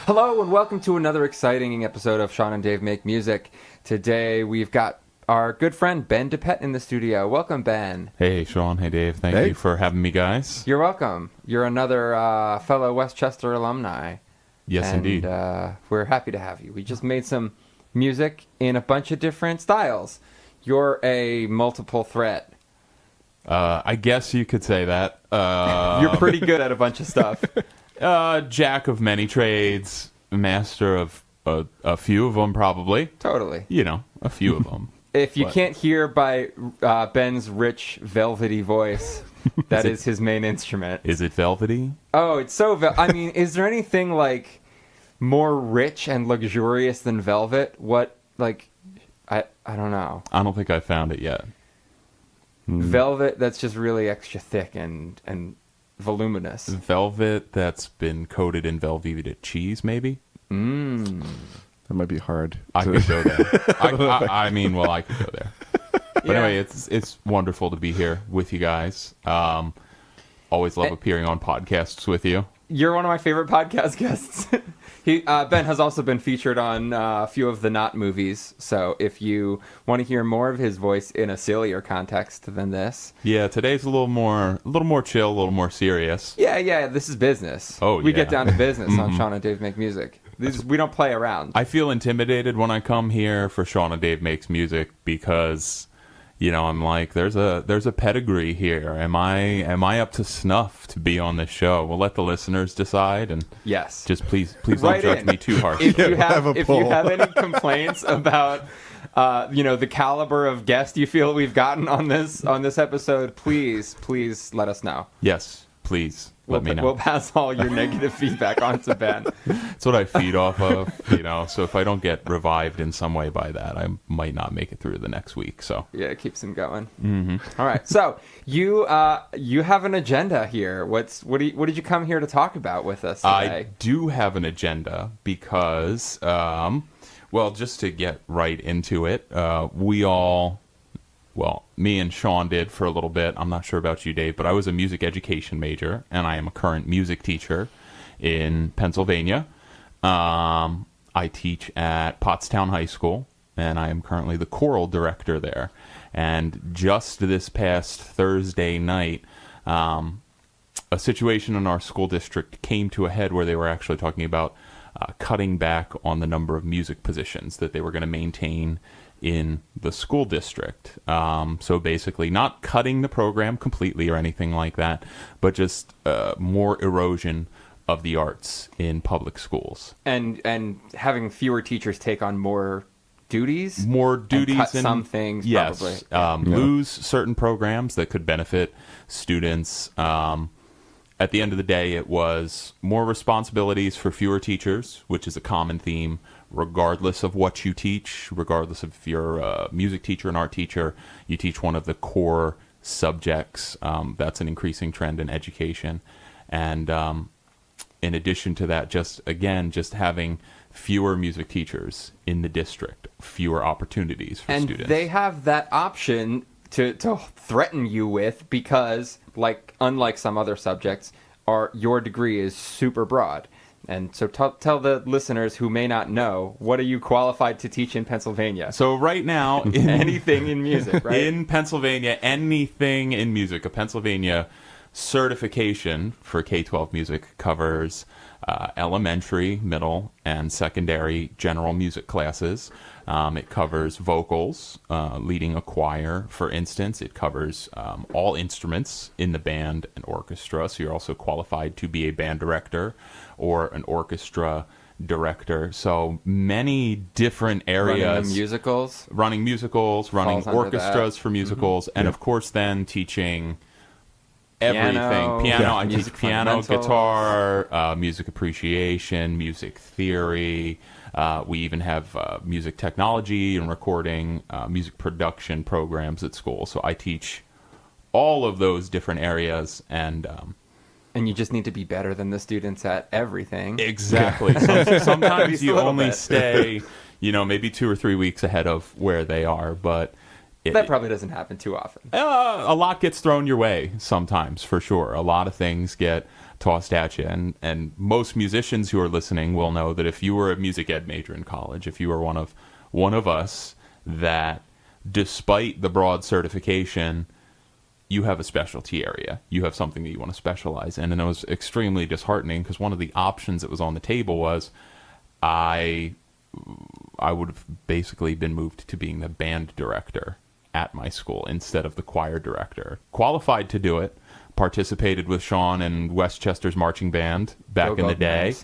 Hello and welcome to another exciting episode of Sean and Dave Make Music. Today we've got our good friend Ben DiPette in the studio. Welcome, Ben. Hey, Sean. Hey, Dave. Thank you for having me, guys. You're welcome. You're another fellow Westchester alumni. Yes, indeed. We're happy to have you. We just made some music in a bunch of different styles. You're a multiple threat. I guess you could say that. You're pretty good at a bunch of stuff. Jack of many trades, master of a few of them, probably. Totally. You know, a few of them. If you can't hear by Ben's rich, velvety voice, that is his main instrument. Is it velvety? Oh, it's so I mean, is there anything, like, more rich and luxurious than velvet? What, like, I don't know. I don't think I found it yet. Velvet that's just really extra thick and voluminous. Velvet that's been coated in Velveeta cheese, maybe? That might be hard. I could go there. I mean, I could go there. But anyway, it's wonderful to be here with you guys. Always love appearing on podcasts with you. You're one of my favorite podcast guests. Ben has also been featured on a few of the Not movies. So if you want to hear more of his voice in a sillier context than this, today's a little more chill, a little more serious. Yeah, this is business. Oh, we get down to business on Sean and Dave Make Music. We don't play around. I feel intimidated when I come here for Sean and Dave Makes Music because, you know, I'm like, there's a pedigree here. Am I up to snuff to be on this show? We'll let the listeners decide, and yes, just please don't judge me too harshly. If you have any complaints about the caliber of guest you feel we've gotten on this episode, please let us know. Yes, please. Let me know. We'll pass all your negative feedback on to Ben. That's what I feed off of, so if I don't get revived in some way by that, I might not make it through the next week. So yeah, it keeps him going. Mm-hmm. All right, so you have an agenda here. What did you come here to talk about with us today? I do have an agenda because, just to get right into it, me and Sean did for a little bit. I'm not sure about you, Dave, but I was a music education major, and I am a current music teacher in Pennsylvania. I teach at Pottstown High School, and I am currently the choral director there. And just this past Thursday night, a situation in our school district came to a head where they were actually talking about cutting back on the number of music positions that they were going to maintain in the school district. So basically not cutting the program completely or anything like that, but just more erosion of the arts in public schools. And having fewer teachers take on more duties? More duties. And cut some things, yes, probably. Lose certain programs that could benefit students. At the end of the day, it was more responsibilities for fewer teachers, which is a common theme, regardless of what you teach, regardless of if you're a music teacher, an art teacher, you teach one of the core subjects. That's an increasing trend in education. And in addition to that, just having fewer music teachers in the district, fewer opportunities for students. And they have that option to threaten you with because, unlike some other subjects, your degree is super broad. And so tell the listeners who may not know, what are you qualified to teach in Pennsylvania? So right now... anything in music, right? In Pennsylvania, anything in music. A Pennsylvania certification for K-12 music covers elementary, middle, and secondary general music classes. It covers vocals, leading a choir, for instance. It covers all instruments in the band and orchestra. So you're also qualified to be a band director or an orchestra director. So many different areas. Running musicals, running orchestras for musicals, and of course then teaching everything. Piano. I teach piano, guitar, music appreciation, music theory. We even have music technology and recording, music production programs at school. So I teach all of those different areas, and you just need to be better than the students at everything. Exactly. Sometimes you only stay, maybe 2 or 3 weeks ahead of where they are, but That probably doesn't happen too often. A lot gets thrown your way sometimes, for sure. A lot of things get tossed at you. And most musicians who are listening will know that if you were a music ed major in college, if you were one of us, that despite the broad certification, you have a specialty area. You have something that you want to specialize in. And it was extremely disheartening because one of the options that was on the table was I would have basically been moved to being the band director at my school instead of the choir director. Qualified to do it. Participated with Sean and Westchester's marching band back in the day.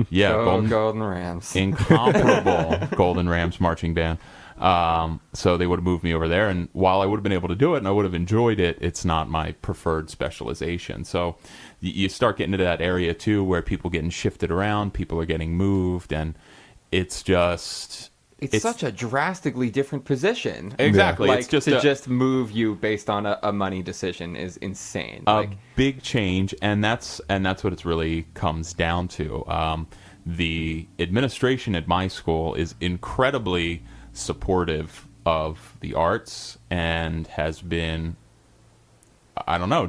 Yeah, Golden Rams. Incomparable Golden Rams marching band. So they would have moved me over there, and while I would have been able to do it and I would have enjoyed it, it's not my preferred specialization. So you start getting into that area too where people getting shifted around, people are getting moved, and it's such a drastically different position. Exactly. Like, it's just just move you based on a money decision is insane. A big change, and that's what it really comes down to. The administration at my school is incredibly supportive of the arts and has been,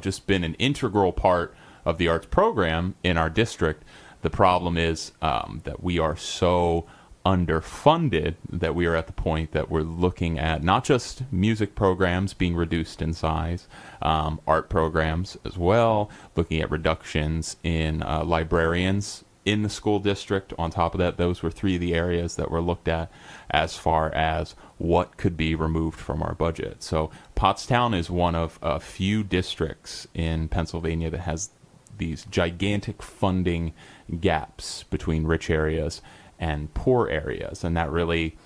just been an integral part of the arts program in our district. The problem is that we are so underfunded that we are at the point that we're looking at not just music programs being reduced in size, art programs as well, looking at reductions in librarians in the school district. On top of that, those were three of the areas that were looked at as far as what could be removed from our budget. So Pottstown is one of a few districts in Pennsylvania that has these gigantic funding gaps between rich areas and poor areas, and that really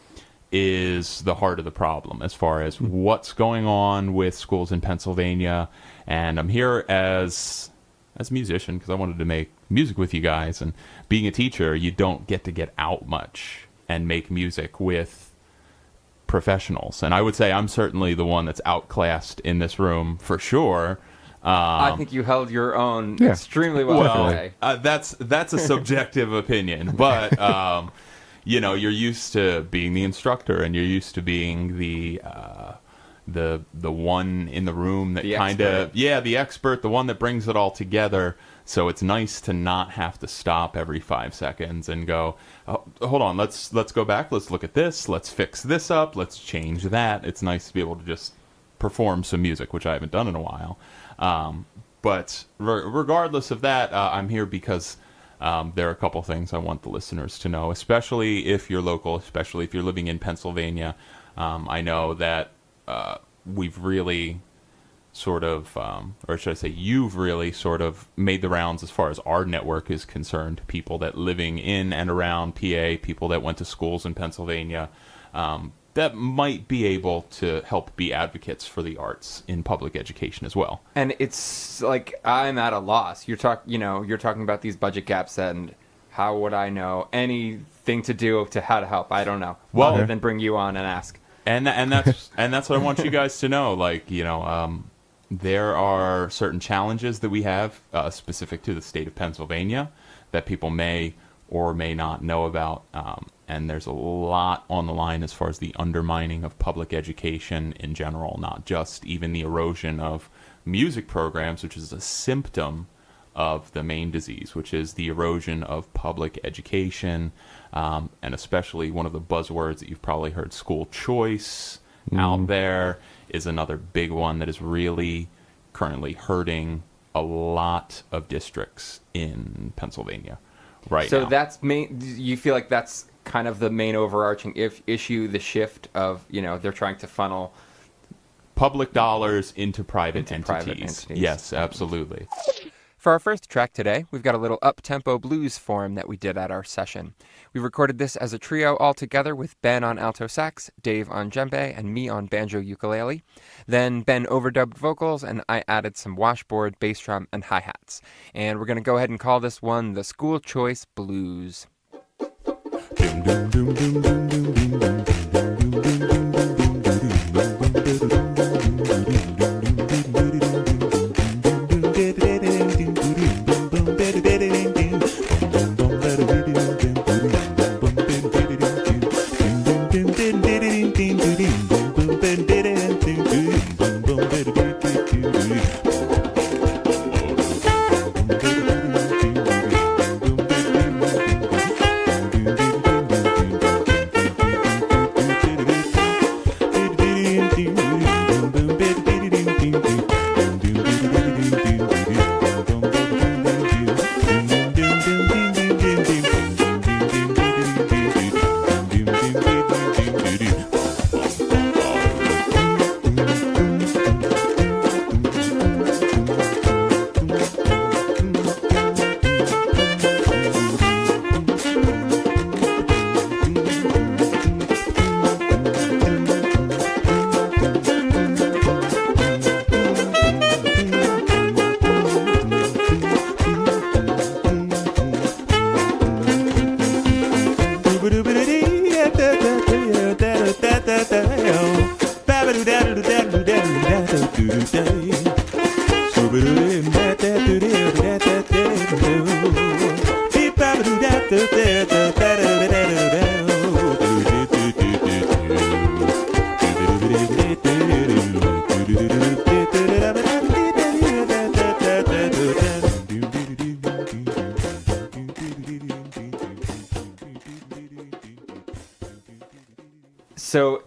is the heart of the problem as far as what's going on with schools in Pennsylvania. And I'm here as a musician because I wanted to make music with you guys, and being a teacher, you don't get to get out much and make music with professionals. And I would say I'm certainly the one that's outclassed in this room for sure. I think you held your own extremely well today. That's a subjective opinion, but you're used to being the instructor, and you're used to being the one in the room that the expert, the one that brings it all together. So it's nice to not have to stop every 5 seconds and go, oh, hold on, let's go back, let's look at this, let's fix this up, let's change that. It's nice to be able to just perform some music, which I haven't done in a while. But regardless of that, I'm here because there are a couple things I want the listeners to know, especially if you're local, especially if you're living in Pennsylvania. I know that we've really sort of, or should I say, you've really sort of made the rounds as far as our network is concerned. People that living in and around PA, people that went to schools in Pennsylvania, that might be able to help be advocates for the arts in public education as well. And it's like, I'm at a loss. You're talking about these budget gaps, and how would I know anything to do to how to help? I don't know. Well, other than bring you on and ask. And that's what I want you guys to know. Like, there are certain challenges that we have specific to the state of Pennsylvania that people may or may not know about. And there's a lot on the line as far as the undermining of public education in general, not just even the erosion of music programs, which is a symptom of the main disease, which is the erosion of public education, and especially one of the buzzwords that you've probably heard, school choice, out there is another big one that is really currently hurting a lot of districts in Pennsylvania right now. So that's you feel like that's kind of the main overarching issue, the shift of, they're trying to funnel public dollars into private entities. Yes, absolutely. For our first track today, we've got a little up-tempo blues form that we did at our session. We recorded this as a trio all together with Ben on alto sax, Dave on djembe, and me on banjo ukulele. Then Ben overdubbed vocals, and I added some washboard, bass drum, and hi-hats. And we're going to go ahead and call this one the School Choice Blues. So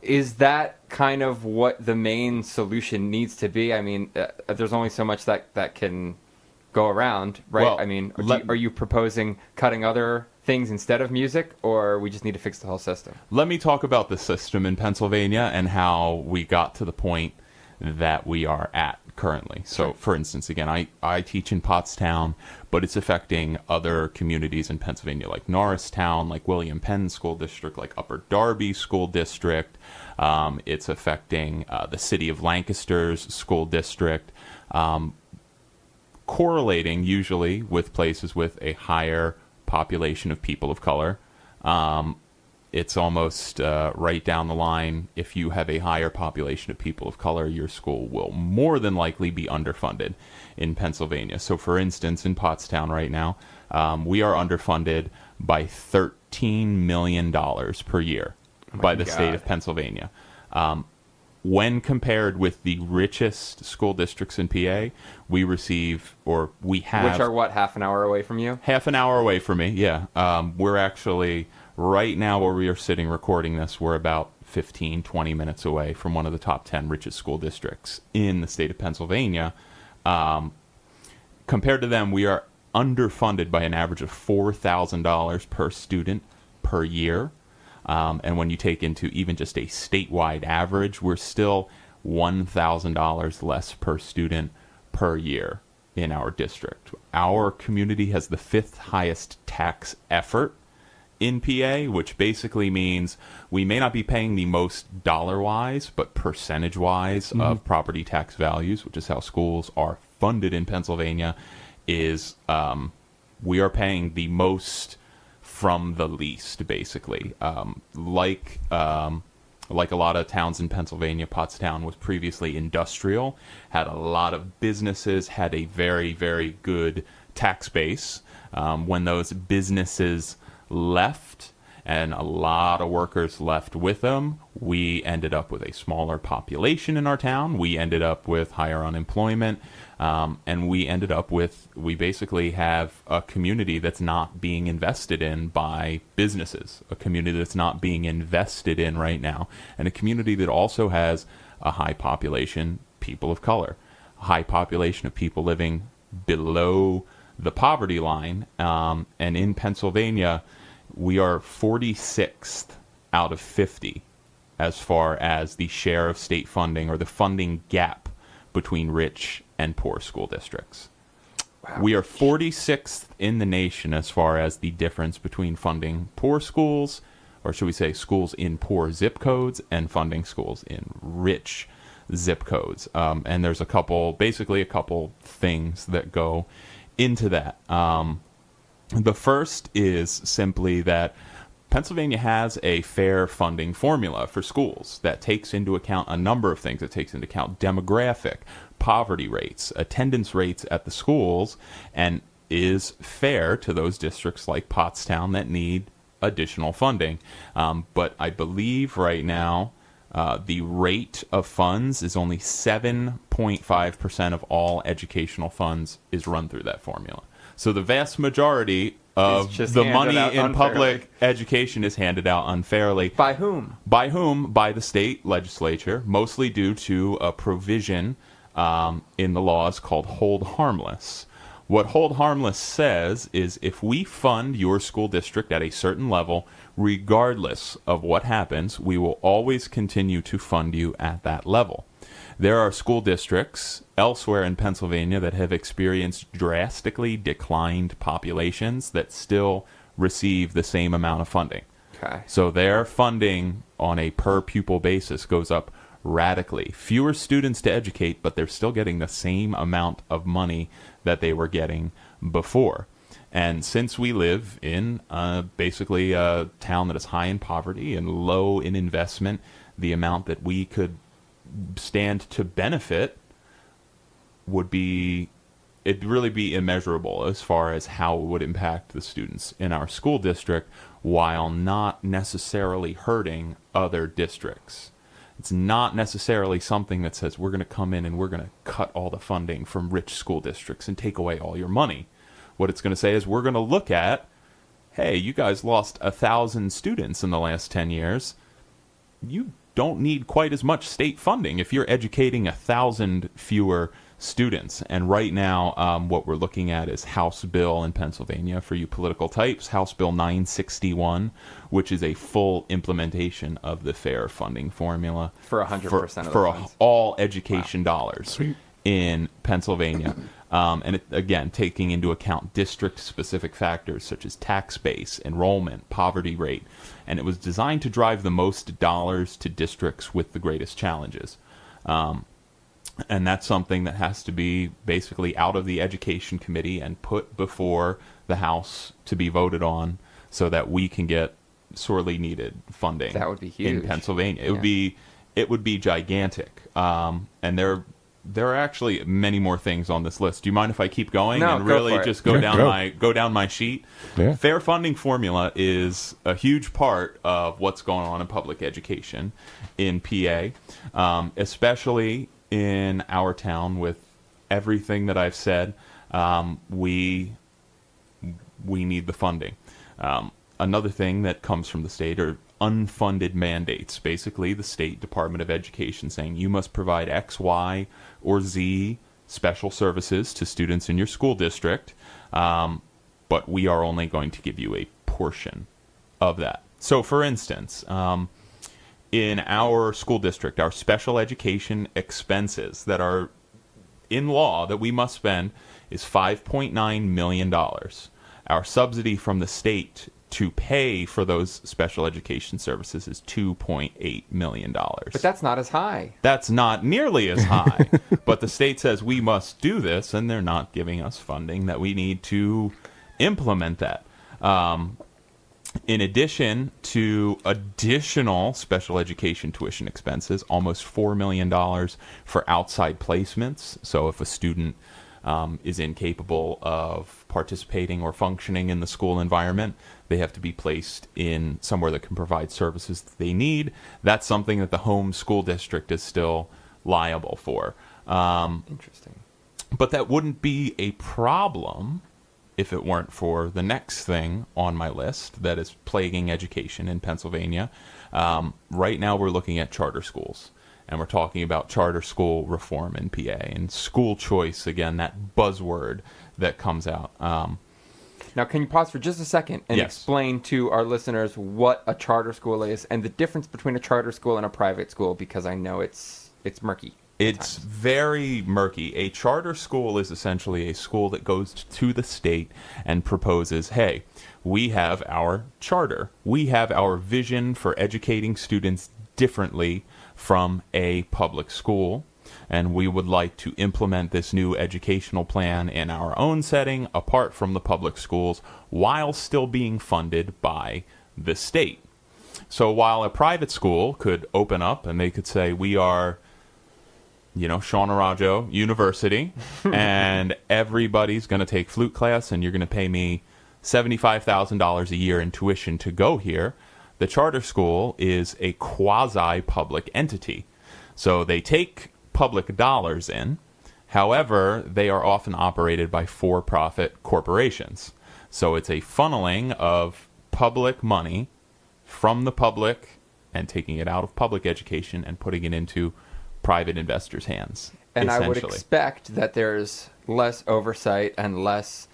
is that kind of what the main solution needs to be? I mean, there's only so much that can go around, right? Well, I mean, are you proposing cutting other things instead of music, or we just need to fix the whole system? Let me talk about the system in Pennsylvania and how we got to the point that we are at currently. So, for instance, again, I teach in Pottstown, but it's affecting other communities in Pennsylvania, like Norristown, like William Penn School District, like Upper Darby School District. It's affecting the city of Lancaster's school district, correlating usually with places with a higher population of people of color. It's almost right down the line. If you have a higher population of people of color, your school will more than likely be underfunded in Pennsylvania. So, for instance, in Pottstown right now, we are underfunded by $13 million per year by the state of Pennsylvania. When compared with the richest school districts in PA, we receive, or we have... Which are what, half an hour away from you? Half an hour away from me, yeah. We're actually... Right now, where we are sitting recording this, we're about 15, 20 minutes away from one of the top 10 richest school districts in the state of Pennsylvania. Compared to them, we are underfunded by an average of $4,000 per student per year. And when you take into even just a statewide average, we're still $1,000 less per student per year in our district. Our community has the 5th highest tax effort in PA, which basically means we may not be paying the most dollar-wise, but percentage-wise of property tax values, which is how schools are funded in Pennsylvania, is we are paying the most from the least, basically. Like a lot of towns in Pennsylvania, Pottstown was previously industrial, had a lot of businesses, had a very, very good tax base. When those businesses left and a lot of workers left with them, we ended up with a smaller population in our town. We ended up with higher unemployment, and we basically have a community that's not being invested in by businesses, a community that's not being invested in right now, and a community that also has a high population people of color, a high population of people living below the poverty line, and in Pennsylvania, we are 46th out of 50 as far as the share of state funding or the funding gap between rich and poor school districts. Wow. We are 46th in the nation as far as the difference between funding poor schools, or should we say schools in poor zip codes, and funding schools in rich zip codes. And there's a couple things that go into that. The first is simply that Pennsylvania has a fair funding formula for schools that takes into account a number of things. It takes into account demographic, poverty rates, attendance rates at the schools, and is fair to those districts like Pottstown that need additional funding. But I believe right now the rate of funds is only 7.5% of all educational funds is run through that formula. So the vast majority of the money in public education is handed out unfairly. By whom? By whom? By the state legislature, mostly due to a provision in the laws called hold harmless. What hold harmless says is if we fund your school district at a certain level, regardless of what happens, we will always continue to fund you at that level. There are school districts elsewhere in Pennsylvania that have experienced drastically declined populations that still receive the same amount of funding. Okay. So their funding on a per pupil basis goes up radically. Fewer students to educate, but they're still getting the same amount of money that they were getting before. And since we live in basically a town that is high in poverty and low in investment, the amount that we could stand to benefit would be it'd really be immeasurable as far as how it would impact the students in our school district while not necessarily hurting other districts. It's not necessarily something that says we're going to come in and we're going to cut all the funding from rich school districts and take away all your money. What it's going to say is we're going to look at, hey, you guys lost 1,000 students in the last 10 years. You don't need quite as much state funding if you're educating 1,000 fewer students. And right now, what we're looking at is House Bill in Pennsylvania for you political types, House Bill 961, which is a full implementation of the fair funding formula For 100% of the for funds. all education dollars Sweet. in Pennsylvania. And it, again, taking into account district-specific factors such as tax base, enrollment, poverty rate. And it was designed to drive the most dollars to districts with the greatest challenges. And that's something that has to be basically out of the education committee and put before the House to be voted on so that we can get sorely needed funding. That would be in huge. Pennsylvania. Yeah. It would be gigantic. And there are actually many more things on this list. Do you mind if I keep going No, and go really for it. just go Yeah, down go. my sheet? Yeah. Fair funding formula is a huge part of what's going on in public education in PA, especially in our town. With everything that I've said, we need the funding. Another thing that comes from the state are unfunded mandates. Basically, the state Department of Education saying you must provide X, Y, or Z special services to students in your school district, but we are only going to give you a portion of that. So, for instance, in our school district, our special education expenses that are in law that we must spend is $5.9 million. Our subsidy from the state to pay for those special education services is $2.8 million. But that's not as high. That's not nearly as high. But the state says we must do this, and they're not giving us funding that we need to implement that. In addition to additional special education tuition expenses, almost $4 million for outside placements. So if a student is incapable of participating or functioning in the school environment, they have to be placed in somewhere that can provide services that they need. That's something that the home school district is still liable for. Interesting. But that wouldn't be a problem if it weren't for the next thing on my list that is plaguing education in Pennsylvania. Right now we're looking at charter schools, and we're talking about charter school reform in PA and school choice, again, that buzzword that comes out. Now, can you pause for just a second and Yes. explain to our listeners what a charter school is and the difference between a charter school and a private school? Because I know it's murky. at It's times. very murky. A charter school is essentially a school that goes to the state and proposes, hey, we have our charter. We have our vision for educating students differently from a public school, and we would like to implement this new educational plan in our own setting, apart from the public schools, while still being funded by the state. So while a private school could open up and they could say, we are, Shawnarajo University, and everybody's going to take flute class, and you're going to pay me $75,000 a year in tuition to go here. The charter school is a quasi-public entity. So they take public dollars in. However, they are often operated by for-profit corporations. So it's a funneling of public money from the public and taking it out of public education and putting it into private investors' hands. And I would essentially. expect that there's less oversight and less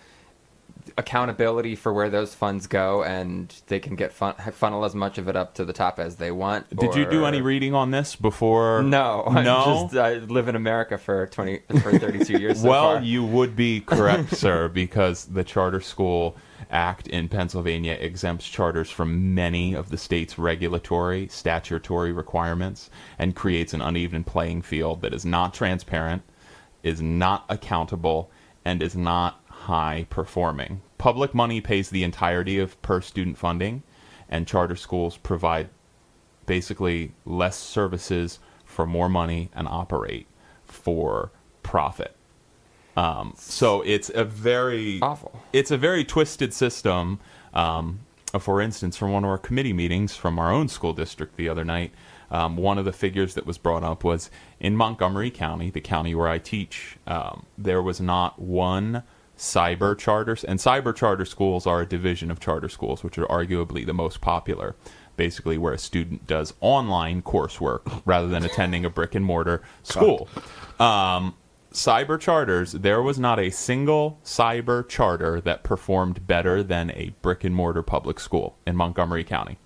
accountability for where those funds go, and they can get funnel as much of it up to the top as they want. Did you do any reading on this before? No. No? I live in America for 32 years so Well, far. you would be correct, sir, because the Charter School Act in Pennsylvania exempts charters from many of the state's regulatory, statutory requirements and creates an uneven playing field that is not transparent, is not accountable, and is not high performing. Public money pays the entirety of per student funding, and charter schools provide basically less services for more money and operate for profit. So it's a very awful. It's a very twisted system. For instance, from one of our committee meetings from our own school district the other night, one of the figures that was brought up was in Montgomery County, the county where I teach, there was not one cyber charters, and cyber charter schools are a division of charter schools, which are arguably the most popular, basically where a student does online coursework rather than attending a brick and mortar school. Cyber charters, there was not a single cyber charter that performed better than a brick and mortar public school in Montgomery County.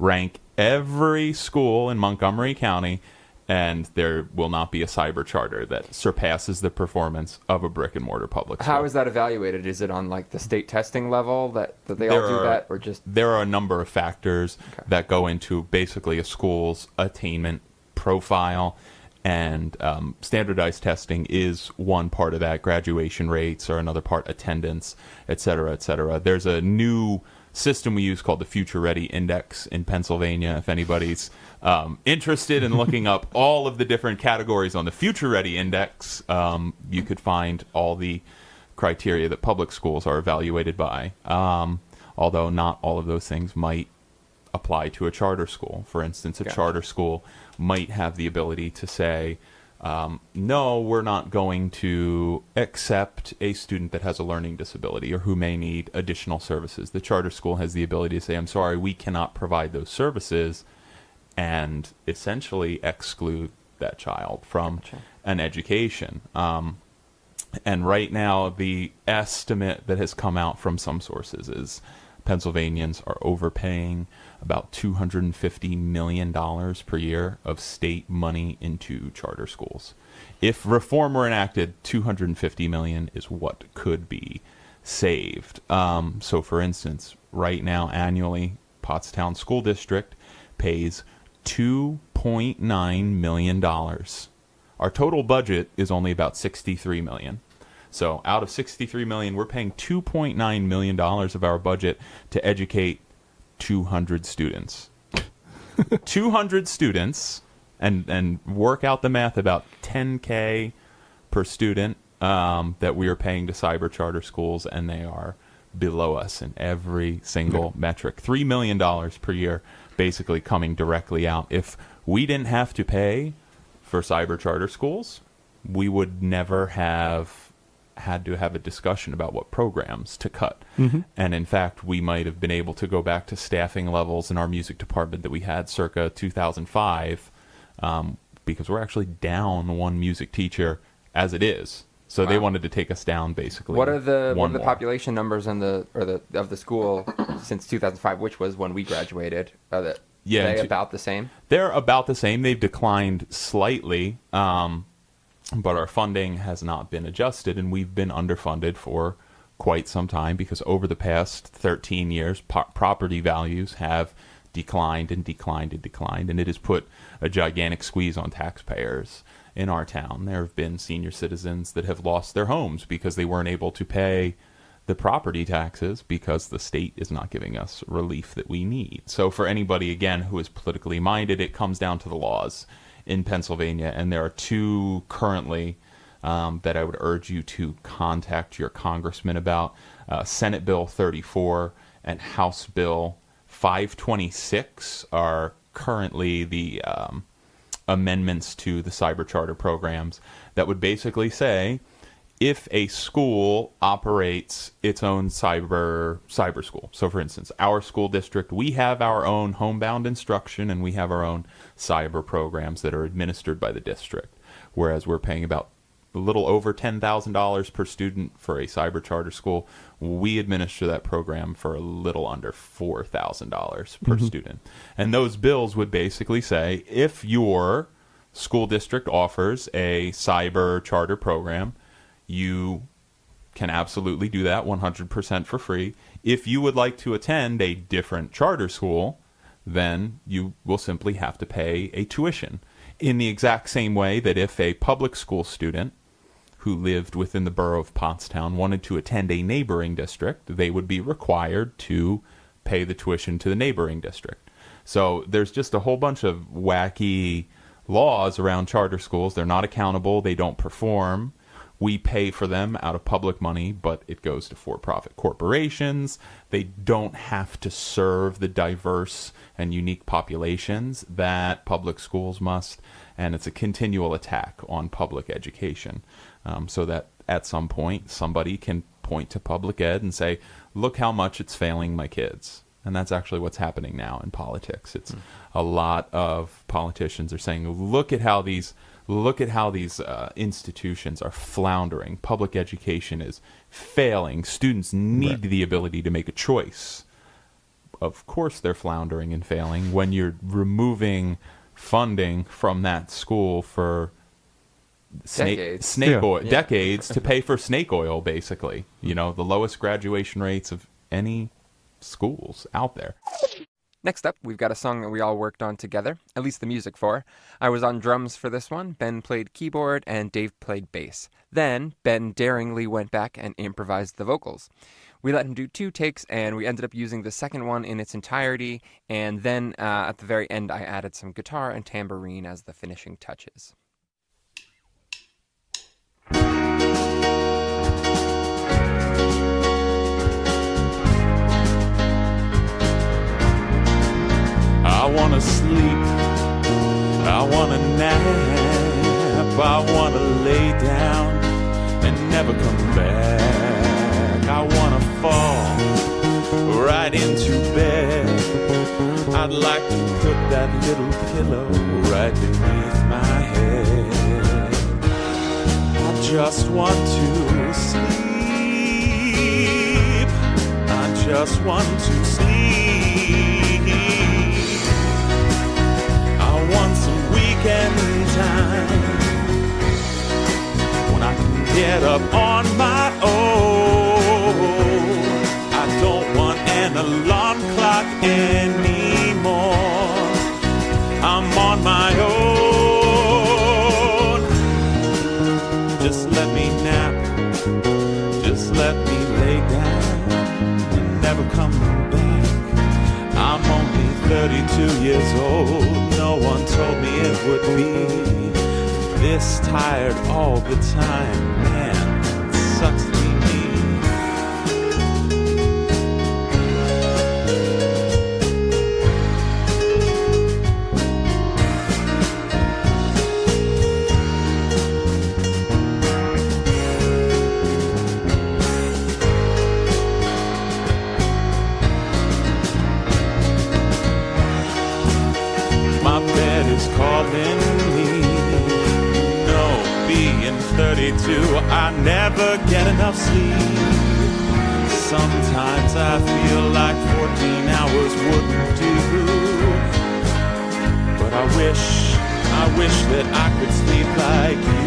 Rank every school in Montgomery County, and there will not be a cyber charter that surpasses the performance of a brick and mortar public school. How is that evaluated? Is it on like the state testing level that they all do that, or just there are a number of factors that go into basically a school's attainment profile, and standardized testing is one part of that. Graduation rates are another part, attendance, et cetera, et cetera. There's a new system we use called the Future Ready Index in Pennsylvania. If anybody's interested in looking up all of the different categories on the Future Ready Index, you could find all the criteria that public schools are evaluated by, although not all of those things might apply to a charter school. For instance, a charter school might have the ability to say, no, we're not going to accept a student that has a learning disability or who may need additional services. The charter school has the ability to say, I'm sorry, we cannot provide those services, and essentially exclude that child from an education. And right now, the estimate that has come out from some sources is Pennsylvanians are overpaying about $250 million per year of state money into charter schools. If reform were enacted, $250 million is what could be saved. So, for instance, right now, annually, Pottstown School District pays $2.9 million. Our total budget is only about $63 million. So out of $63 million, we're paying $2.9 million of our budget to educate 200 students. 200 students, and work out the math, about $10K per student that we are paying to cyber charter schools, and they are below us in every single metric. $3 million per year basically coming directly out. If we didn't have to pay for cyber charter schools, we would never have had to have a discussion about what programs to cut. And in fact, we might have been able to go back to staffing levels in our music department that we had circa 2005, because we're actually down one music teacher as it is. So they wanted to take us down basically. What are the population numbers of the school since 2005, which was when we graduated? Are they about the same? They're about the same. They've declined slightly. But our funding has not been adjusted, and we've been underfunded for quite some time because over the past 13 years, property values have declined and declined and declined, and it has put a gigantic squeeze on taxpayers in our town. There have been senior citizens that have lost their homes because they weren't able to pay the property taxes because the state is not giving us relief that we need. So for anybody, again, who is politically minded, it comes down to the laws in Pennsylvania, and there are two currently that I would urge you to contact your congressman about. Senate Bill 34 and House Bill 526 are currently the amendments to the cyber charter programs that would basically say if a school operates its own cyber school. So, for instance, our school district, we have our own homebound instruction and we have our own cyber programs that are administered by the district, whereas we're paying about a little over $10,000 per student for a cyber charter school. We administer that program for a little under $4,000 per student. And those bills would basically say if your school district offers a cyber charter program, you can absolutely do that 100% for free. If you would like to attend a different charter school, then you will simply have to pay a tuition. In the exact same way that if a public school student who lived within the borough of Pottstown wanted to attend a neighboring district, they would be required to pay the tuition to the neighboring district. So there's just a whole bunch of wacky laws around charter schools. They're not accountable. They don't perform. we pay for them out of public money, but it goes to for-profit corporations. They don't have to serve the diverse and unique populations that public schools must, and it's a continual attack on public education, so that at some point somebody can point to public ed and say, look how much it's failing my kids. And that's actually what's happening now in politics. It's a lot of politicians are saying, look at how these institutions are floundering. Public education is failing. Students need the ability to make a choice. Of course they're floundering and failing when you're removing funding from that school for decades to pay for snake oil, basically. You know, the lowest graduation rates of any schools out there. Next up, we've got a song that we all worked on together, at least the music for. I was on drums for this one, Ben played keyboard, and Dave played bass. Then, Ben daringly went back and improvised the vocals. We let him do 2 takes, and we ended up using the second one in its entirety, and then at the very end I added some guitar and tambourine as the finishing touches. I wanna sleep, I wanna nap, I wanna lay down and never come back. I wanna fall right into bed. I'd like to put that little pillow right beneath my head. I just want to sleep, I just want to sleep. Want some weekend time when I can get up on my own. I don't want an alarm clock anymore. I'm on my own. Just let me nap, just let me lay down and never come back. I'm only 32 years old. No one told me it would be this tired all the time. Man, it sucks to be calling me. No, being 32, I never get enough sleep. Sometimes I feel like 14 hours wouldn't do. But I wish that I could sleep like you.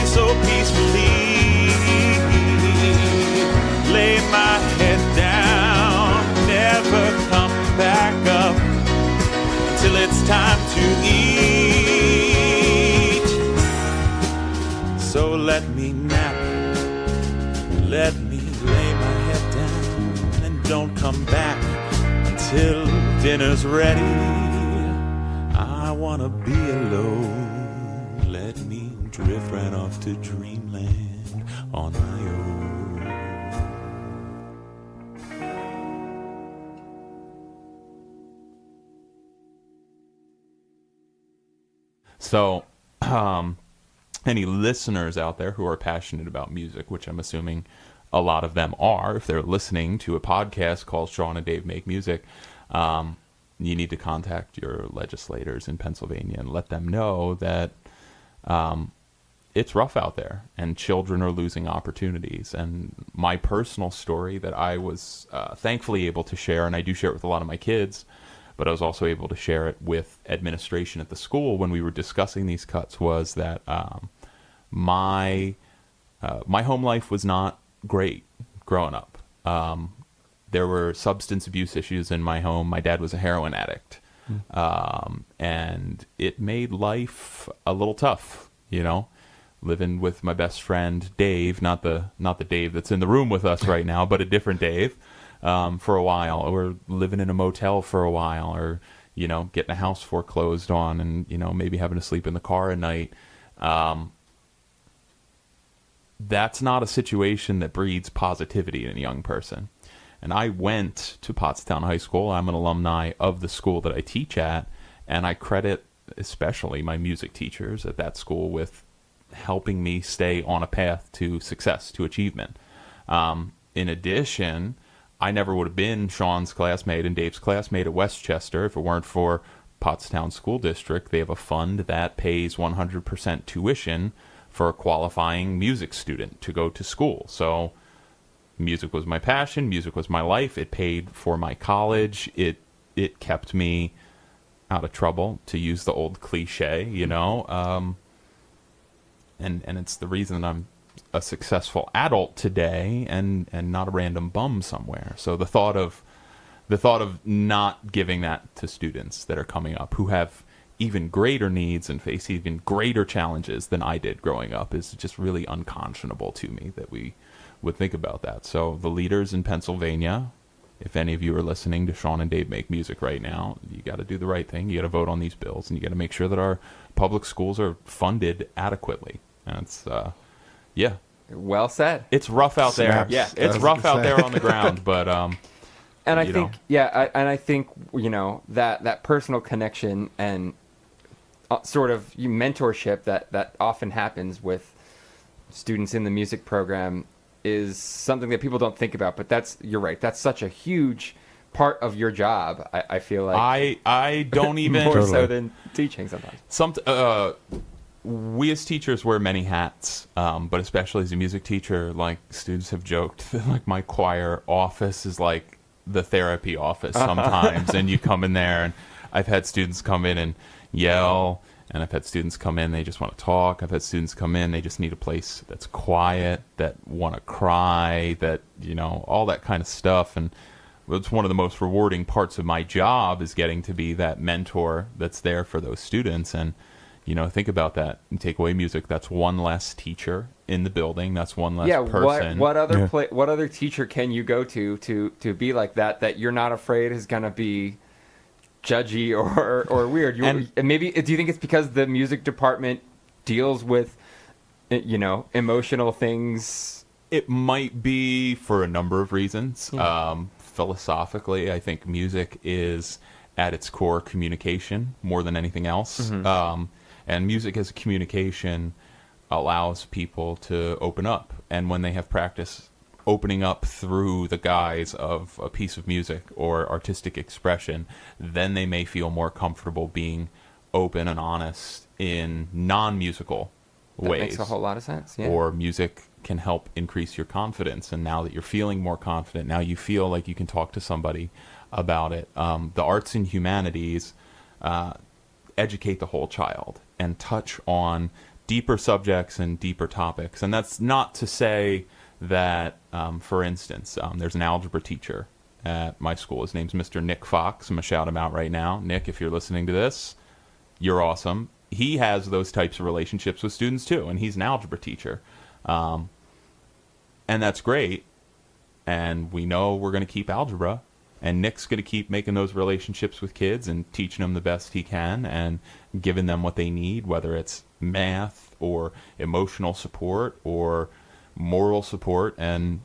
So peacefully, lay my head down, never come back up until it's time to eat. So let me nap, let me lay my head down, and don't come back until dinner's ready. I wanna be alone, let me drift right off to dreamland on my own. So, any listeners out there who are passionate about music, which I'm assuming a lot of them are, if they're listening to a podcast called Sean and Dave Make Music, you need to contact your legislators in Pennsylvania and let them know that it's rough out there and children are losing opportunities. And my personal story that I was thankfully able to share, and I do share it with a lot of my kids, but I was also able to share it with administration at the school when we were discussing these cuts, was that my home life was not great growing up. There were substance abuse issues in my home. My dad was a heroin addict. And it made life a little tough, you know, living with my best friend, Dave, not the Dave that's in the room with us right now, but a different Dave. For a while, or living in a motel for a while, or, getting a house foreclosed on and, maybe having to sleep in the car at night. That's not a situation that breeds positivity in a young person. And I went to Pottstown High School. I'm an alumni of the school that I teach at, and I credit especially my music teachers at that school with helping me stay on a path to success, to achievement. In addition, I never would have been Sean's classmate and Dave's classmate at Westchester if it weren't for Pottstown School District. They have a fund that pays 100% tuition for a qualifying music student to go to school. So music was my passion. Music was my life. It paid for my college. It kept me out of trouble, to use the old cliche, and it's the reason I'm a successful adult today and not a random bum somewhere. So the thought of not giving that to students that are coming up who have even greater needs and face even greater challenges than I did growing up is just really unconscionable to me that we would think about that. So the leaders in Pennsylvania, if any of you are listening to Sean and Dave Make Music right now, you got to do the right thing. You got to vote on these bills, and you got to make sure that our public schools are funded adequately. And it's, Well said. It's rough out there. Snaps. Yeah, it's rough out there on the ground, but And I think, that personal connection and sort of mentorship that often happens with students in the music program is something that people don't think about. But you're right. That's such a huge part of your job. I feel like I don't even more so than teaching sometimes. We as teachers wear many hats, but especially as a music teacher, like students have joked that like my choir office is like the therapy office sometimes, and you come in there, and I've had students come in and yell, and I've had students come in, they just want to talk. I've had students come in, they just need a place that's quiet, that want to cry, that, all that kind of stuff. And it's one of the most rewarding parts of my job is getting to be that mentor that's there for those students. And, think about that. You take away music, that's one less teacher in the building. That's one less person. What other teacher can you go to be like that you're not afraid is going to be judgy or weird? And maybe, do you think it's because the music department deals with, emotional things? It might be for a number of reasons. Philosophically, I think music is at its core communication more than anything else. And music as a communication allows people to open up. And when they have practice opening up through the guise of a piece of music or artistic expression, then they may feel more comfortable being open and honest in non-musical ways. That makes a whole lot of sense. Yeah. Or music can help increase your confidence. And now that you're feeling more confident, now you feel like you can talk to somebody about it. The arts and humanities educate the whole child and touch on deeper subjects and deeper topics. And that's not to say that, for instance, there's an algebra teacher at my school. His name's Mr. Nick Fox. I'm going to shout him out right now. Nick, if you're listening to this, you're awesome. He has those types of relationships with students too, and he's an algebra teacher. And that's great. And we know we're going to keep algebra. And Nick's going to keep making those relationships with kids and teaching them the best he can and giving them what they need, whether it's math or emotional support or moral support. And,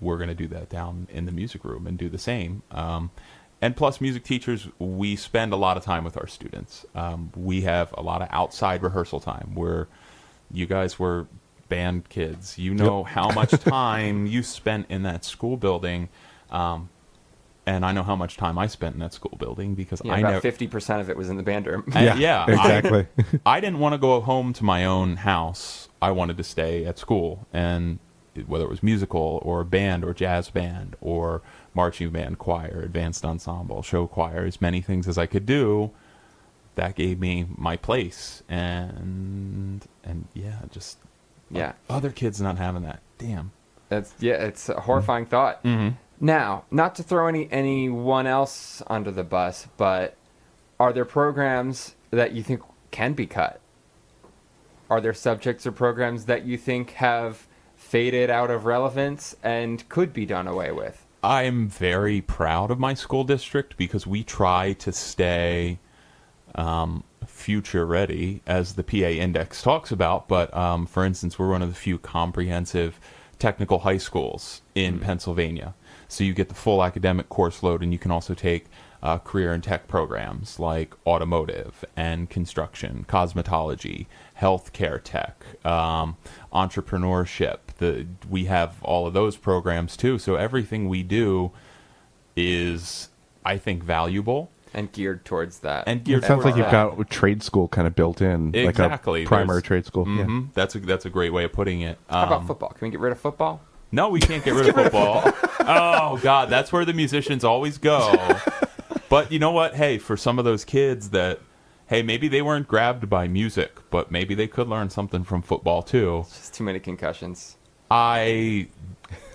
we're going to do that down in the music room and do the same. And plus, music teachers, we spend a lot of time with our students. We have a lot of outside rehearsal time where you guys were band kids. How much time you spent in that school building. And I know how much time I spent in that school building because I know 50% of it was in the band room. Exactly. I didn't want to go home to my own house. I wanted to stay at school, and whether it was musical or band or jazz band or marching band, choir, advanced ensemble, show choir, as many things as I could do, that gave me my place. And other kids not having that. Damn. It's a horrifying thought. Mm-hmm. Now, not to throw anyone else under the bus, but are there programs that you think can be cut? Are there subjects or programs that you think have faded out of relevance and could be done away with? I'm very proud of my school district because we try to stay future ready, as the PA Index talks about. But for instance, we're one of the few comprehensive technical high schools in Pennsylvania. So you get the full academic course load, and you can also take career and tech programs like automotive and construction, cosmetology, healthcare tech, entrepreneurship. We have all of those programs too. So everything we do is, I think, valuable. And geared towards that. And It geared sounds like towards you've that. got a trade school kind of built in. Exactly. Like a primary There's- trade school. Yeah. Mhm. That's a great way of putting it. How about football? Can we get rid of football? No, we can't get rid of football. Oh, God, that's where the musicians always go. But you know what? Hey, for some of those kids that, hey, maybe they weren't grabbed by music, but maybe they could learn something from football too. Just too many concussions.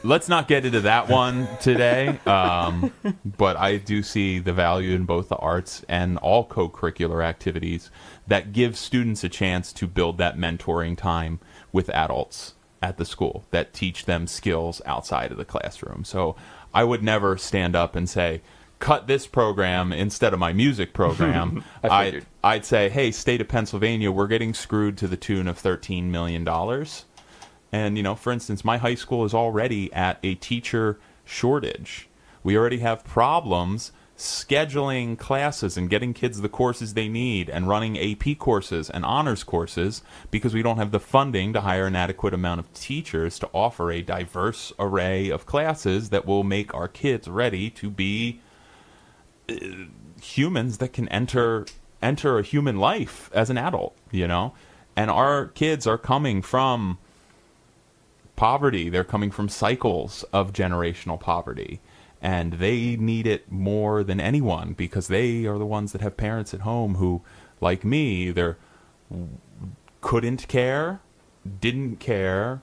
Let's not get into that one today. But I do see the value in both the arts and all co-curricular activities that give students a chance to build that mentoring time with adults at the school that teach them skills outside of the classroom. So I would never stand up and say, cut this program instead of my music program. I'd say, hey, state of Pennsylvania, we're getting screwed to the tune of $13 million. And, you know, for instance, my high school is already at a teacher shortage. We already have problems scheduling classes and getting kids the courses they need and running AP courses and honors courses because we don't have the funding to hire an adequate amount of teachers to offer a diverse array of classes that will make our kids ready to be humans that can enter a human life as an adult, you know? And our kids are coming from poverty. They're coming from cycles of generational poverty. And they need it more than anyone because they are the ones that have parents at home who, like me, either couldn't care, didn't care,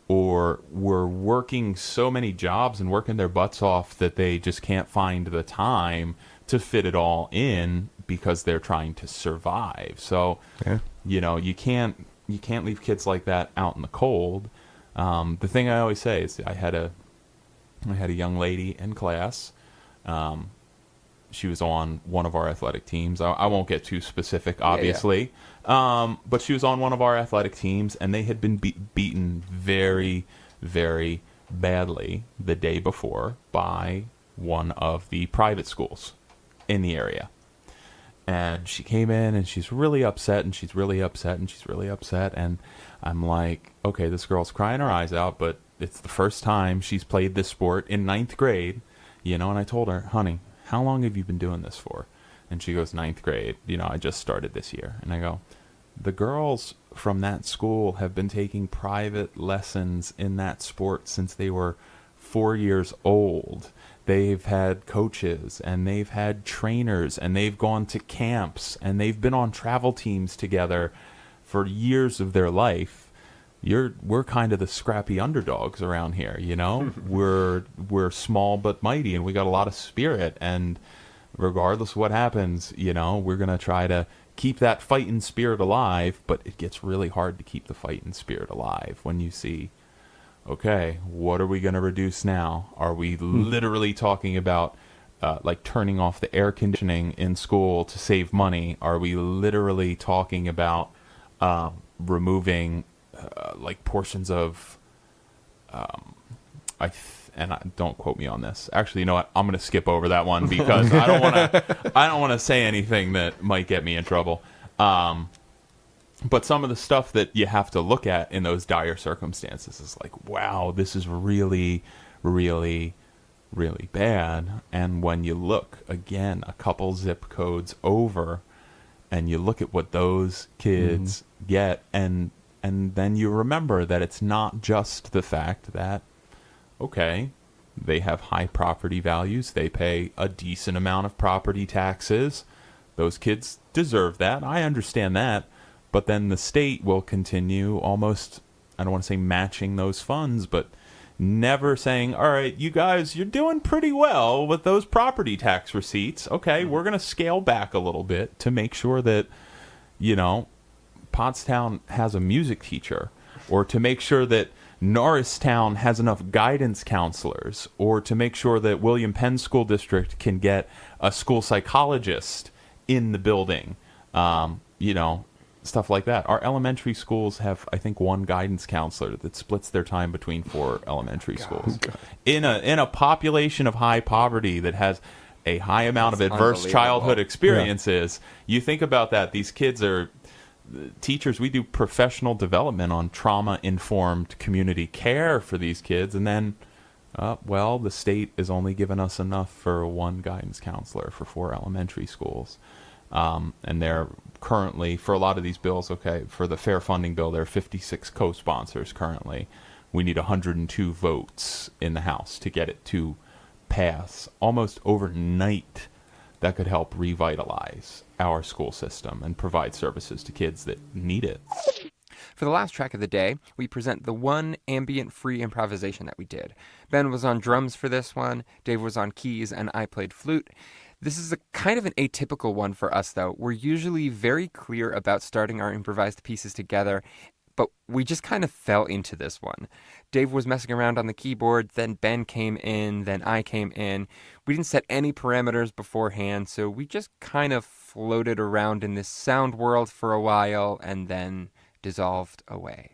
or were working so many jobs and working their butts off that they just can't find the time to fit it all in because they're trying to survive. So, you know, you can't leave kids like that out in the cold. The thing I always say is I had a young lady in class. She was on one of our athletic teams. I won't get too specific, obviously. But she was on one of our athletic teams, and they had been beaten very, very badly the day before by one of the private schools in the area. And she came in, and she's really upset, and she's really upset, and she's really upset. And I'm like, okay, this girl's crying her eyes out, but it's the first time she's played this sport in 9th grade, you know, and I told her, honey, how long have you been doing this for? And she goes, 9th grade, you know, I just started this year. And I go, the girls from that school have been taking private lessons in that sport since they were 4 years old. They've had coaches and they've had trainers and they've gone to camps and they've been on travel teams together for years of their life. We're kind of the scrappy underdogs around here, you know. We're small but mighty, and we got a lot of spirit. And regardless of what happens, you know, we're gonna try to keep that fighting spirit alive. But it gets really hard to keep the fighting spirit alive when you see, okay, what are we gonna reduce now? Are we literally talking about like turning off the air conditioning in school to save money? Are we literally talking about removing like portions of don't quote me on this. Actually, you know what? I'm going to skip over that one because I don't want to say anything that might get me in trouble. But some of the stuff that you have to look at in those dire circumstances is like, wow, this is really, really, really bad. And when you look again a couple zip codes over and you look at what those kids get, and then you remember that it's not just the fact that, okay, they have high property values, they pay a decent amount of property taxes, those kids deserve that, I understand that, but then the state will continue almost, I don't want to say matching those funds, but never saying, all right, you guys, you're doing pretty well with those property tax receipts. Okay, we're going to scale back a little bit to make sure that, you know, Pottstown has a music teacher, or to make sure that Norristown has enough guidance counselors, or to make sure that William Penn School District can get a school psychologist in the building. Stuff like that. Our elementary schools have, I think, one guidance counselor that splits their time between 4 elementary schools. In a population of high poverty that has a high amount of adverse childhood experiences, you think about that. These kids are teachers. We do professional development on trauma-informed community care for these kids, and then, the state is only giving us enough for one guidance counselor for 4 elementary schools. And they're currently, for a lot of these bills, for the fair funding bill, there are 56 co-sponsors currently. We need 102 votes in the House to get it to pass almost overnight. That could help revitalize our school system and provide services to kids that need it. For the last track of the day, we present the one ambient-free improvisation that we did. Ben was on drums for this one, Dave was on keys, and I played flute. This is a kind of an atypical one for us, though. We're usually very clear about starting our improvised pieces together, but we just kind of fell into this one. Dave was messing around on the keyboard, then Ben came in, then I came in. We didn't set any parameters beforehand, so we just kind of floated around in this sound world for a while and then dissolved away.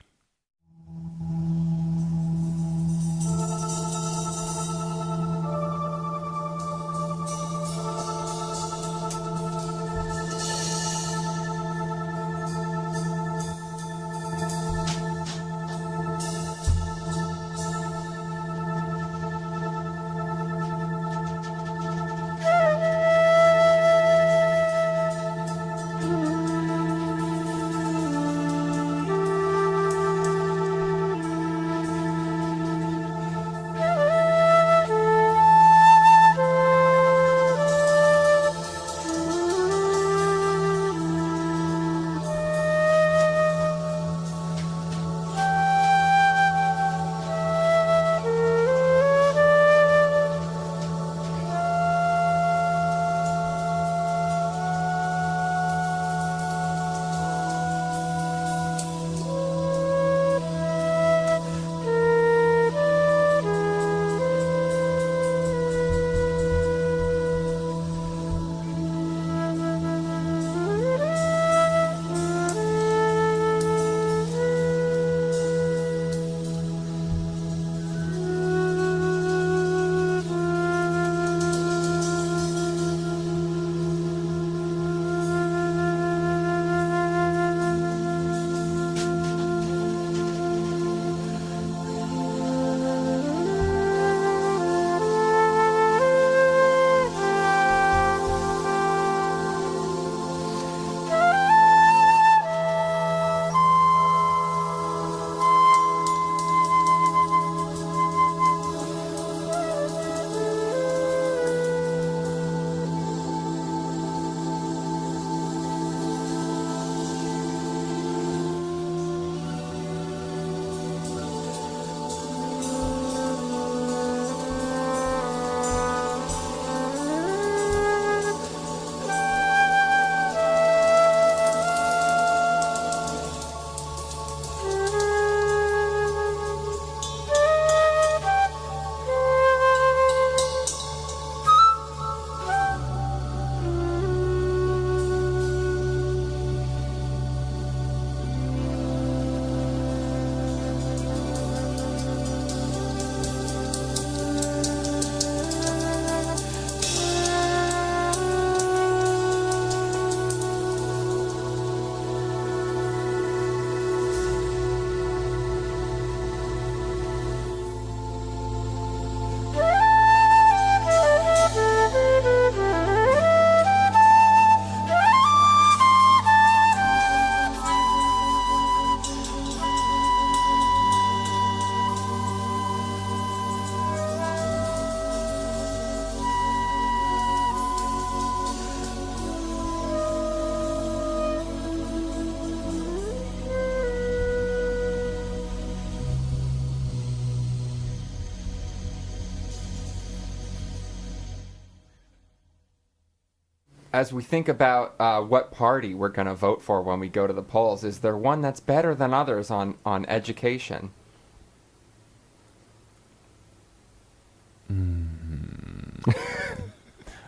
as we think about what party we're going to vote for when we go to the polls, is there one that's better than others on education?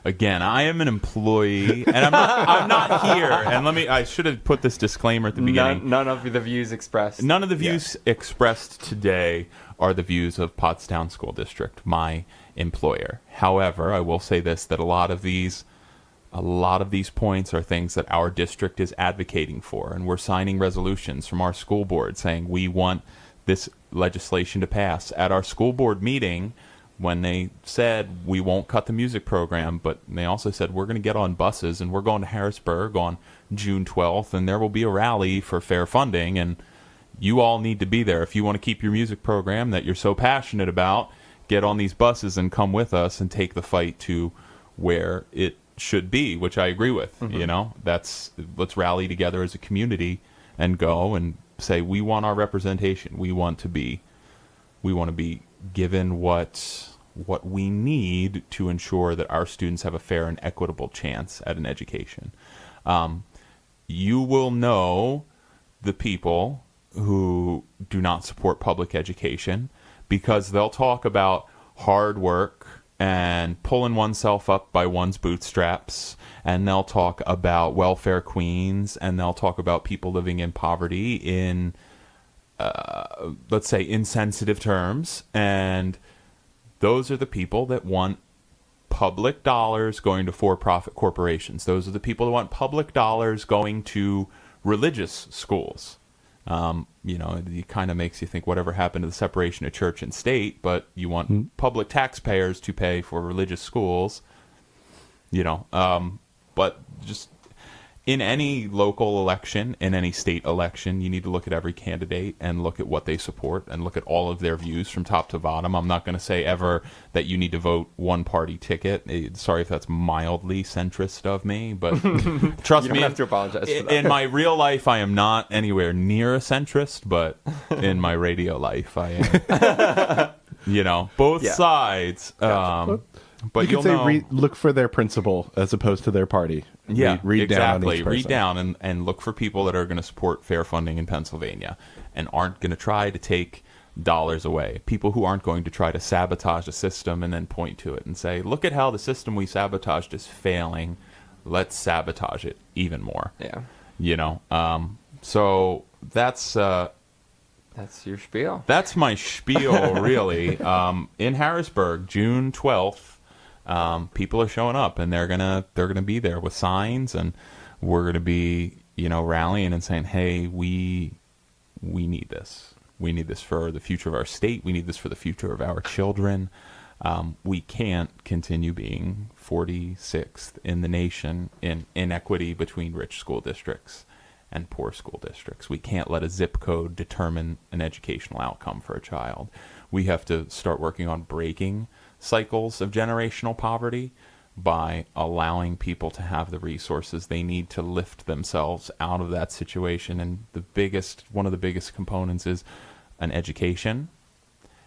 Again, I am an employee, and I'm not here. And I should have put this disclaimer at the beginning. None of the views expressed. None of the views expressed today are the views of Pottstown School District, my employer. However, I will say this, that a lot of these points are things that our district is advocating for, and we're signing resolutions from our school board saying we want this legislation to pass. At our school board meeting, when they said we won't cut the music program, but they also said we're going to get on buses and we're going to Harrisburg on June 12th, and there will be a rally for fair funding, and you all need to be there. If you want to keep your music program that you're so passionate about, get on these buses and come with us and take the fight to where it should be, which I agree with. Let's rally together as a community and go and say we want our representation. We want to be given what we need to ensure that our students have a fair and equitable chance at an education. You will know the people who do not support public education because they'll talk about hard work and pulling oneself up by one's bootstraps, and they'll talk about welfare queens, and they'll talk about people living in poverty in let's say insensitive terms, and those are the people that want public dollars going to for-profit corporations. Those are the people that want public dollars going to religious schools. It kind of makes you think whatever happened to the separation of church and state, but you want public taxpayers to pay for religious schools, but just in any local election, in any state election, you need to look at every candidate and look at what they support and look at all of their views from top to bottom. I'm not going to say ever that you need to vote one party ticket. Sorry if that's mildly centrist of me, but trust me, you don't have to apologize for that. In my real life, I am not anywhere near a centrist, but in my radio life, I am. Both sides. Gotcha. But you could say look for their principle as opposed to their party. Yeah, read exactly. Down on each person. Read down and look for people that are going to support fair funding in Pennsylvania and aren't going to try to take dollars away. People who aren't going to try to sabotage a system and then point to it and say, look at how the system we sabotaged is failing. Let's sabotage it even more. Yeah. So that's your spiel. That's my spiel, really. In Harrisburg, June 12th, people are showing up, and they're gonna be there with signs, and we're gonna be rallying and saying, hey, we need this. We need this for the future of our state. We need this for the future of our children. We can't continue being 46th in the nation in inequity between rich school districts and poor school districts. We can't let a zip code determine an educational outcome for a child. We have to start working on breaking cycles of generational poverty by allowing people to have the resources they need to lift themselves out of that situation. And one of the biggest components is an education,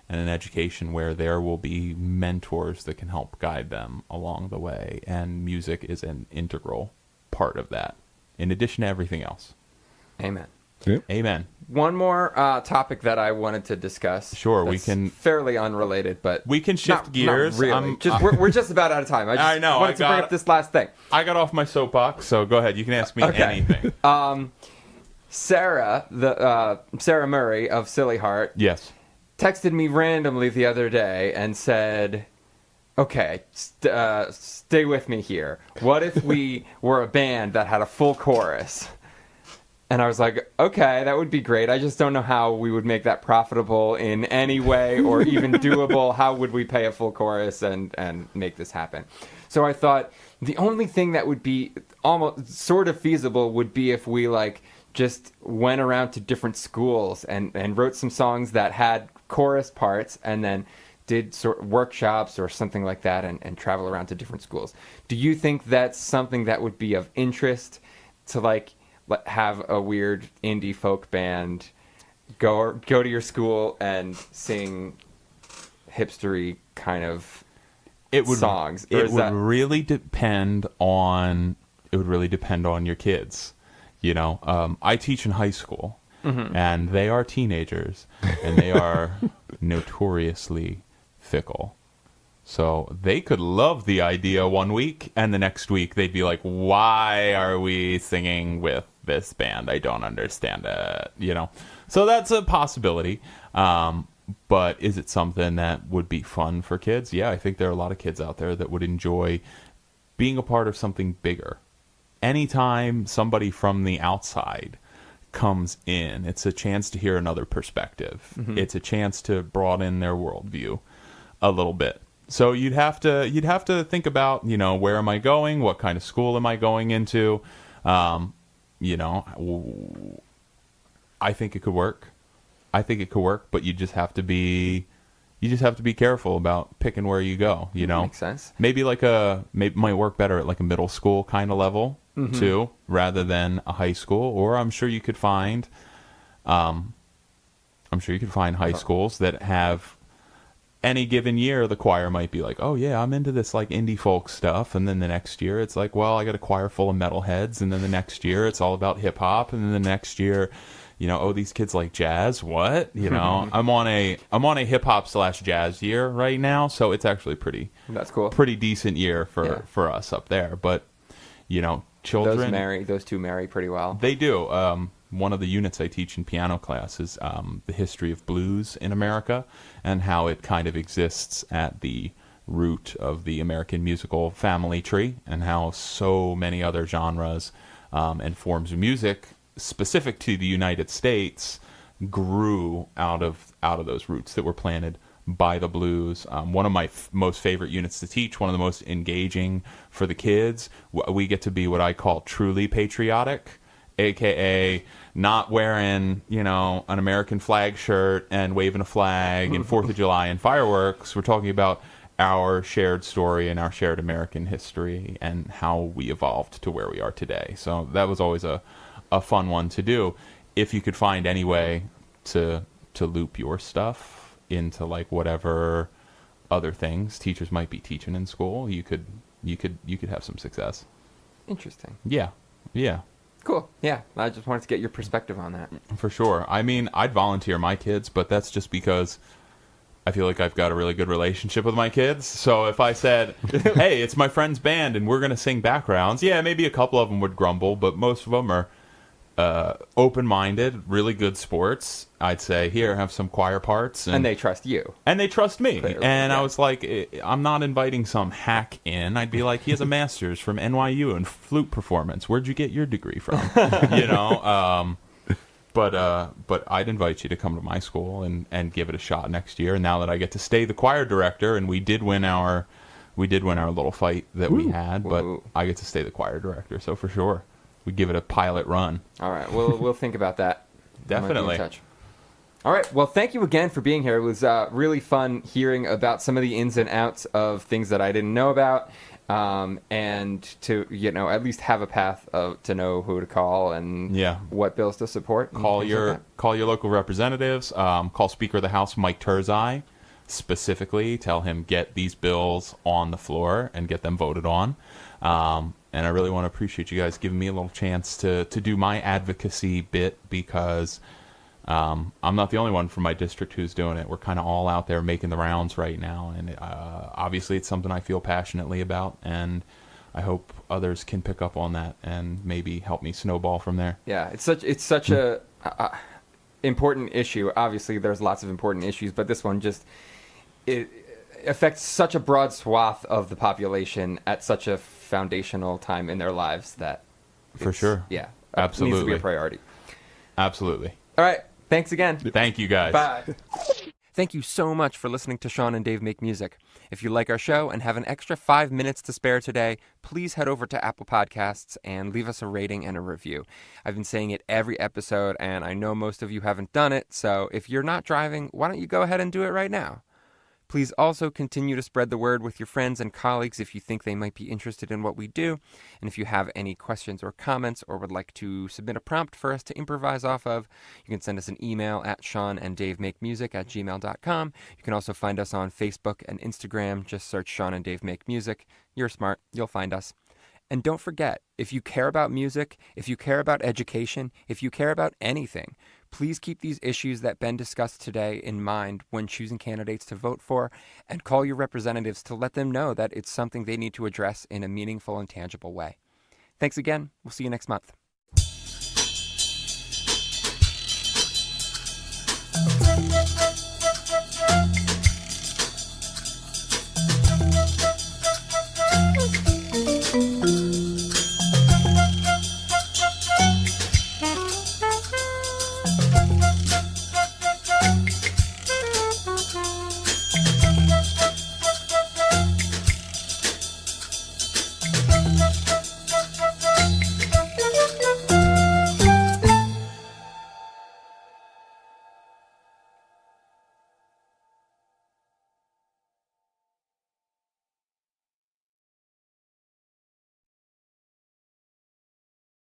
and an education where there will be mentors that can help guide them along the way. And music is an integral part of that, in addition to everything else. Amen. Yep. Amen. One more topic that I wanted to discuss. Sure, we can. Fairly unrelated, but we can shift gears. Not really. We're just about out of time. I know. Wanted to bring up this last thing. I got off my soapbox, so go ahead. You can ask me anything. Sarah Murray of Silly Heart. Yes. Texted me randomly the other day and said, okay, stay with me here. What if we were a band that had a full chorus? And I was like, okay, that would be great. I just don't know how we would make that profitable in any way or even doable. How would we pay a full chorus and make this happen? So I thought the only thing that would be almost sort of feasible would be if we just went around to different schools and wrote some songs that had chorus parts and then did sort of workshops or something like that and travel around to different schools. Do you think that's something that would be of interest to have a weird indie folk band go to your school and sing hipstery kind of songs? It would really depend on your kids. I teach in high school, and they are teenagers, and they are notoriously fickle. So they could love the idea one week, and the next week they'd be like, why are we singing with this band? I don't understand it, you know? So that's a possibility. But is it something that would be fun for kids? Yeah, I think there are a lot of kids out there that would enjoy being a part of something bigger. Anytime somebody from the outside comes in, it's a chance to hear another perspective. Mm-hmm. It's a chance to broaden their worldview a little bit. So you'd have to think about, you know, where am I going? What kind of school am I going into? You know, I think it could work. But you just have to be careful about picking where you go, you know. Makes sense. Maybe might work better at like a middle school kind of level too, rather than a high school. Or I'm sure you could find high schools that have any given year the choir might be like, oh yeah, I'm into this like indie folk stuff, and then the next year it's like, well, I got a choir full of metalheads, and then the next year it's all about hip hop, and then the next year, you know, oh, these kids like jazz. What? You know, I'm on a hip hop / jazz year right now, so it's actually that's cool. Pretty decent year for us up there. But you know, children, those two marry pretty well. They do. One of the units I teach in piano class is the history of blues in America and how it kind of exists at the root of the American musical family tree, and how so many other genres and forms of music specific to the United States grew out of those roots that were planted by the blues. One of my most favorite units to teach, one of the most engaging for the kids. We get to be what I call truly patriotic, aka not wearing, you know, an American flag shirt and waving a flag and 4th of July and fireworks. We're talking about our shared story and our shared American history and how we evolved to where we are today. So that was always a fun one to do. If you could find any way to loop your stuff into like whatever other things teachers might be teaching in school, you could have some success. Interesting. Yeah. Cool. Yeah, I just wanted to get your perspective on that. For sure. I mean, I'd volunteer my kids, but that's just because I feel like I've got a really good relationship with my kids. So if I said, hey, it's my friend's band and we're going to sing backgrounds, yeah, maybe a couple of them would grumble, but most of them are open-minded, really good sports. I'd say, here, have some choir parts. And they trust you. And they trust me. Clearly, and yeah. I was like, I'm not inviting some hack in. I'd be like, he has a master's from NYU in flute performance. Where'd you get your degree from? You know? But I'd invite you to come to my school and give it a shot next year. And now that I get to stay the choir director, and we did win our little fight that we had, but I get to stay the choir director. So for sure, we give it a pilot run. All right, we'll think about that. Definitely. Might be in touch. All right, well, thank you again for being here. It was really fun hearing about some of the ins and outs of things that I didn't know about, and to, you know, at least have a path to know who to call and what bills to support. Call your local representatives. Call Speaker of the House Mike Turzai specifically. Tell him get these bills on the floor and get them voted on. And I really want to appreciate you guys giving me a little chance to do my advocacy bit, because I'm not the only one from my district who's doing it. We're kind of all out there making the rounds right now, and obviously it's something I feel passionately about, and I hope others can pick up on that and maybe help me snowball from there. Yeah, it's such a important issue. Obviously, there's lots of important issues, but this one it affects such a broad swath of the population at such a foundational time in their lives that for sure. Yeah, absolutely. Needs to be a priority. Absolutely. All right. Thanks again. Thank you, guys. Bye. Thank you so much for listening to Sean and Dave Make Music. If you like our show and have an extra 5 minutes to spare today, please head over to Apple Podcasts and leave us a rating and a review. I've been saying it every episode, and I know most of you haven't done it, so if you're not driving, why don't you go ahead and do it right now? Please also continue to spread the word with your friends and colleagues if you think they might be interested in what we do. And if you have any questions or comments or would like to submit a prompt for us to improvise off of, you can send us an email at seananddaveMakeMusic@gmail.com. You can also find us on Facebook and Instagram. Just search Sean and Dave Make Music. You're smart. You'll find us. And don't forget, if you care about music, if you care about education, if you care about anything, Please keep these issues that Ben discussed today in mind when choosing candidates to vote for, and call your representatives to let them know that it's something they need to address in a meaningful and tangible way. Thanks again. We'll see you next month.